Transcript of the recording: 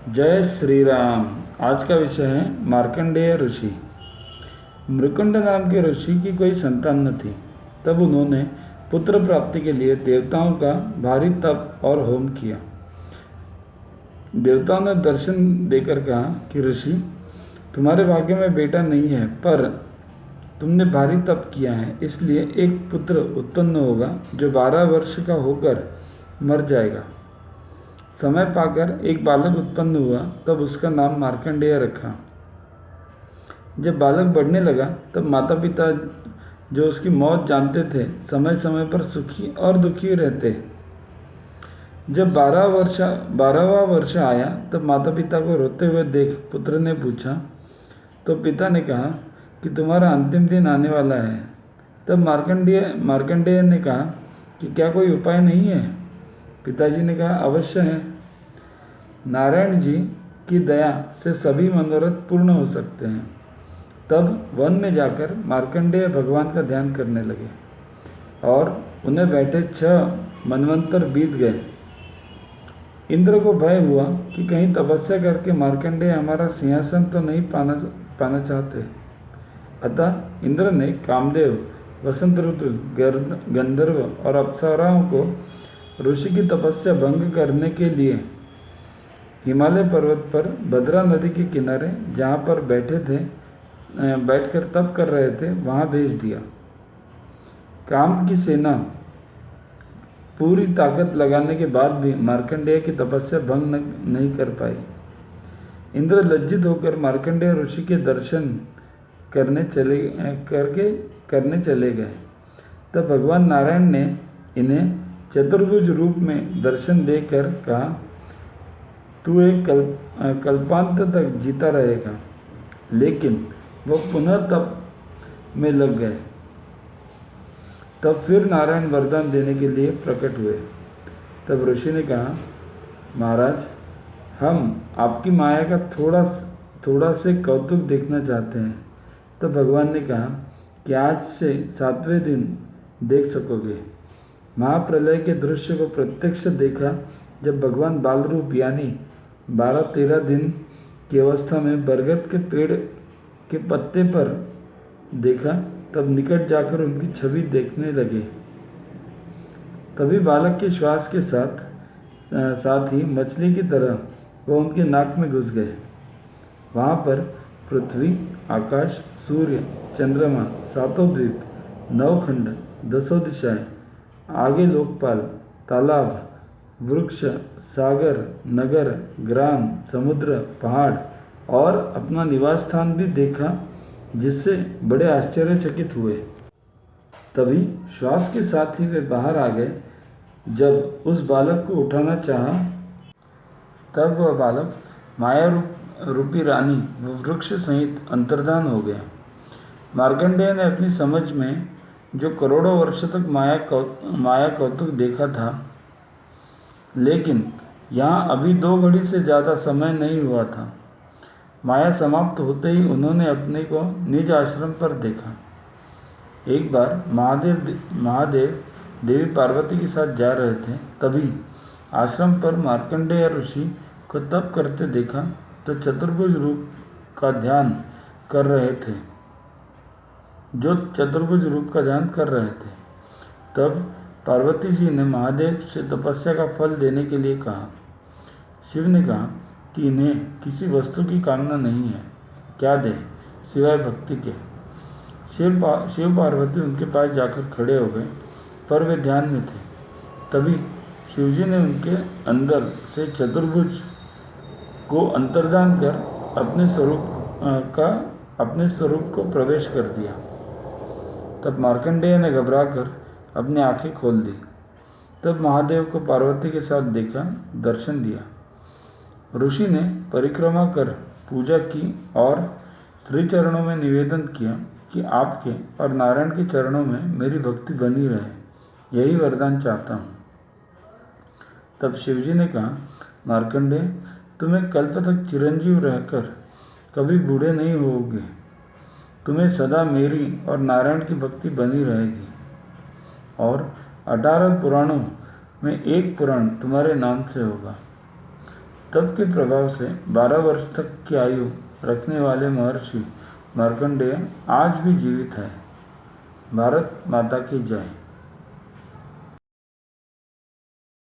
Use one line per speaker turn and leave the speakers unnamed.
जय श्री राम। आज का विषय है मार्कंडेय ऋषि। मृकुंड नाम के ऋषि की कोई संतान न थी। तब उन्होंने पुत्र प्राप्ति के लिए देवताओं का भारी तप और होम किया। देवताओं ने दर्शन देकर कहा कि ऋषि, तुम्हारे भाग्य में बेटा नहीं है, पर तुमने भारी तप किया है, इसलिए एक पुत्र उत्पन्न होगा जो 12 वर्ष का होकर मर जाएगा। समय पाकर एक बालक उत्पन्न हुआ, तब उसका नाम मार्कंडेय रखा। जब बालक बढ़ने लगा तब माता पिता जो उसकी मौत जानते थे, समय समय पर सुखी और दुखी रहते। जब 12वां वर्ष आया तब माता पिता को रोते हुए देख पुत्र ने पूछा, तो पिता ने कहा कि तुम्हारा अंतिम दिन आने वाला है। तब मार्कंडेय ने कहा कि क्या कोई उपाय नहीं है? पिताजी ने कहा, अवश्य है। नारायण जी की दया से सभी मनोरथ पूर्ण हो सकते हैं। तब वन में जाकर मार्कंडेय भगवान का ध्यान करने लगे और उन्हें बैठे 6 मनवंतर बीत गए। इंद्र को भय हुआ कि कहीं तपस्या करके मार्कंडेय हमारा सिंहासन तो नहीं पाना चाहते। अतः इंद्र ने कामदेव, वसंत ऋतु, गंधर्व और अप्सराओं को ऋषि की तपस्या भंग करने के लिए हिमालय पर्वत पर भद्रा नदी के किनारे, जहाँ पर बैठकर तप कर रहे थे, वहाँ भेज दिया। काम की सेना पूरी ताकत लगाने के बाद भी मार्कंडेय की तपस्या भंग नहीं कर पाई। इंद्र लज्जित होकर मार्कंडेय ऋषि के दर्शन करने चले गए। तब भगवान नारायण ने इन्हें चतुर्भुज रूप में दर्शन देकर कहा, तू एक कल्पांत तक जीता रहेगा। लेकिन वह पुनः तप में लग गए। तब फिर नारायण वरदान देने के लिए प्रकट हुए। तब ऋषि ने कहा, महाराज, हम आपकी माया का थोड़ा से कौतुक देखना चाहते हैं। तब भगवान ने कहा कि आज से 7वें दिन देख सकोगे। महाप्रलय के दृश्य को प्रत्यक्ष देखा जब भगवान बाल रूप यानी 12-13 दिन की अवस्था में बरगद के पेड़ के पत्ते पर देखा, तब निकट जाकर उनकी छवि देखने लगे। तभी बालक के श्वास के साथ ही मछली की तरह वह उनके नाक में घुस गए। वहाँ पर पृथ्वी, आकाश, सूर्य, चंद्रमा, 7 द्वीप, 9 खंड, 10 दिशाएं, आगे लोकपाल, तालाब, वृक्ष, सागर, नगर, ग्राम, समुद्र, पहाड़ और अपना निवास स्थान भी देखा, जिससे बड़े आश्चर्यचकित हुए। तभी श्वास के साथ ही वे बाहर आ गए। जब उस बालक को उठाना चाहा, तब वह बालक माया रूपी रानी व वृक्ष सहित अंतर्धान हो गया। मार्कंडेय ने अपनी समझ में जो करोड़ों वर्ष तक माया कौतुक देखा था, लेकिन यहाँ अभी 2 घड़ी से ज़्यादा समय नहीं हुआ था। माया समाप्त होते ही उन्होंने अपने को निज आश्रम पर देखा। एक बार महादेव देवी पार्वती के साथ जा रहे थे। तभी आश्रम पर मार्कंडेय ऋषि को तप करते देखा, तो चतुर्भुज रूप का ध्यान कर रहे थे। तब पार्वती जी ने महादेव से तपस्या का फल देने के लिए कहा। शिव ने कहा कि इन्हें किसी वस्तु की कामना नहीं है, क्या दें सिवाय भक्ति के। शिव पार्वती उनके पास जाकर खड़े हो गए, पर वे ध्यान में थे। तभी शिवजी ने उनके अंदर से चतुर्भुज को अंतर्धान कर अपने स्वरूप को प्रवेश कर दिया। तब मार्कंडेय ने घबराकर अपनी आंखें खोल दी। तब महादेव को पार्वती के साथ देखा, दर्शन दिया। ऋषि ने परिक्रमा कर पूजा की और श्री चरणों में निवेदन किया कि आपके और नारायण के चरणों में मेरी भक्ति बनी रहे, यही वरदान चाहता हूँ। तब शिवजी ने कहा, मार्कंडेय, तुम्हें कल्प तक चिरंजीव रहकर कभी बूढ़े नहीं होगे। तुम्हें सदा मेरी और नारायण की भक्ति बनी रहेगी और 18 पुराणों में एक पुराण तुम्हारे नाम से होगा। तप के प्रभाव से 12 वर्ष तक की आयु रखने वाले महर्षि मार्कंडेय आज भी जीवित है। भारत माता की जय।